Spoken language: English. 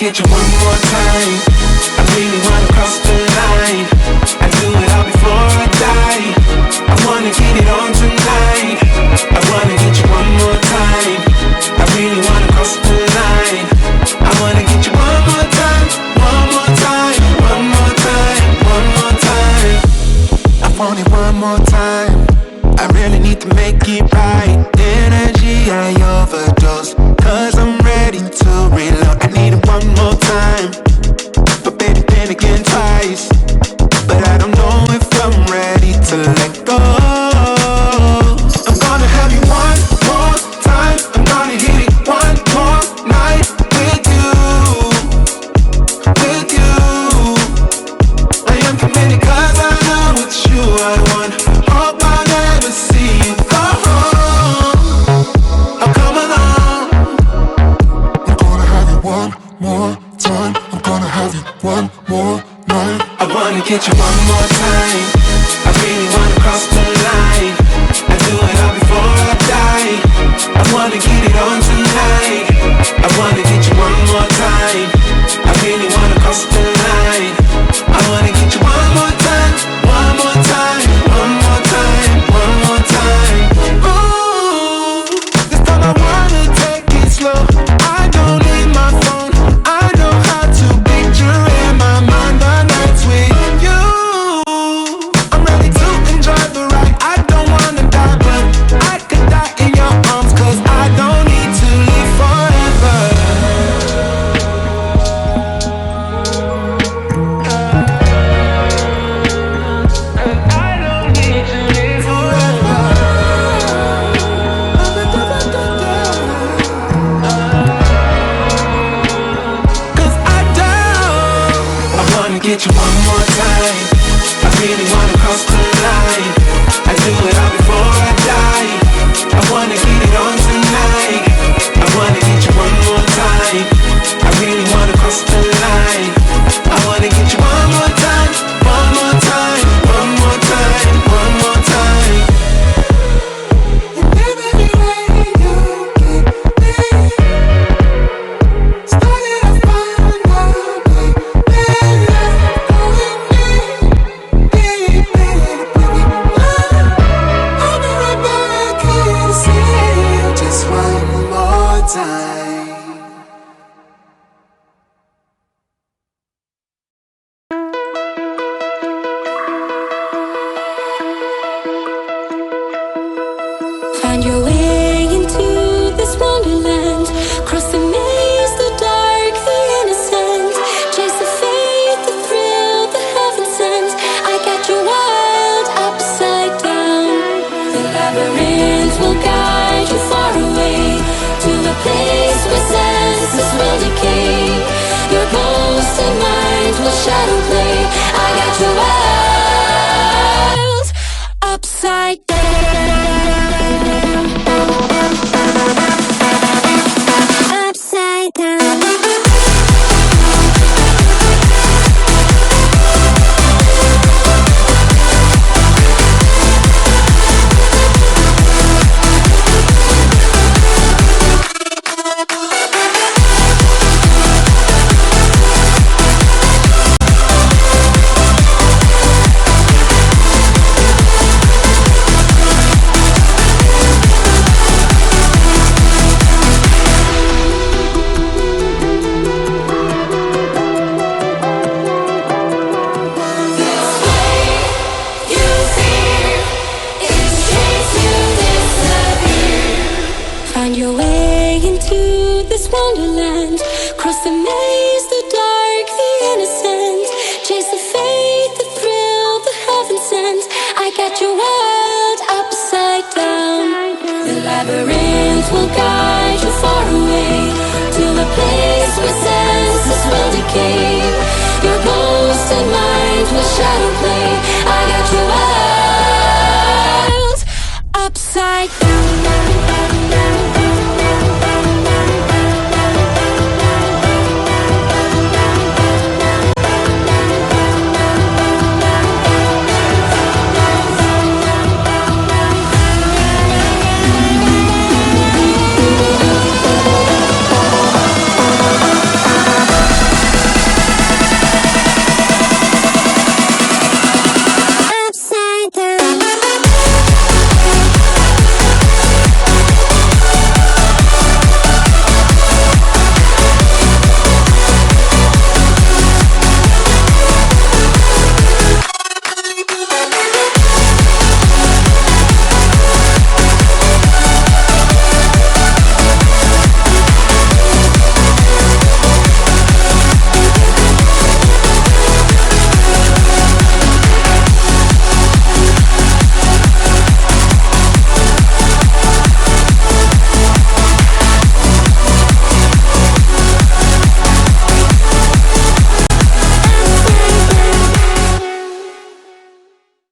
Get you one more time. I really wanna cross the line. I do it all before I die. I wanna get it on tonight. I wanna get you one more time. I really wanna cross the line. I wanna get you one more time. One more time. One more time. One more time. I want it one more time. I really need to make it right. Energy I overdose, 'cause I'm ready to reload. I need it one more time, but baby, then again twice. But I don't know if I'm ready to let go. I'm gonna have you one more time. I'm gonna hit it one more night with you, with you. I am committed 'cause I know it's you I want. Hope I never see you go home. I'll come along. I'm gonna have you one more time. I'm gonna have you one more night. I wanna get you one more time. I really wanna cross the line. I do it all before I die. I wanna get it on tonight. I wanna get you one more time. I really wanna cross the line. I wanna get you one more time. One more time. One more time. One more time. Ooh, this time I wanna take it slow. I don't need my phone. I know how to picture in my mind the nights with you. I'm ready to enjoy the ride. I don't wanna die, but I could die in your arms, 'cause I don't need to live forever. I don't need to live forever. 'Cause I don't. I wanna get you one more time. I really wanna cross the line. I do it all before I die. I wanna get it on tonight. I wanna get you one more time. I really wanna cross the line. I wanna get you one more time. One more time. One more time. One more time. And every way you get me started off by now, baby. Going deep, baby. I'll be right back. Can't see you just one more time. Find your way into this wonderland. Cross the maze, the dark, the innocent. Chase the faith, the thrill, the heaven sent. I got you wild, upside down. The labyrinth will guide you far away to the place where senses will decay. Your ghost and mind will shadow play. I got you wild, upside down. Upside down. Find your way into this wonderland. Cross the maze, the dark, the innocent. Chase the faith, the thrill, the heaven sent. I got you wild, upside down. The labyrinth will guide you far away to the place where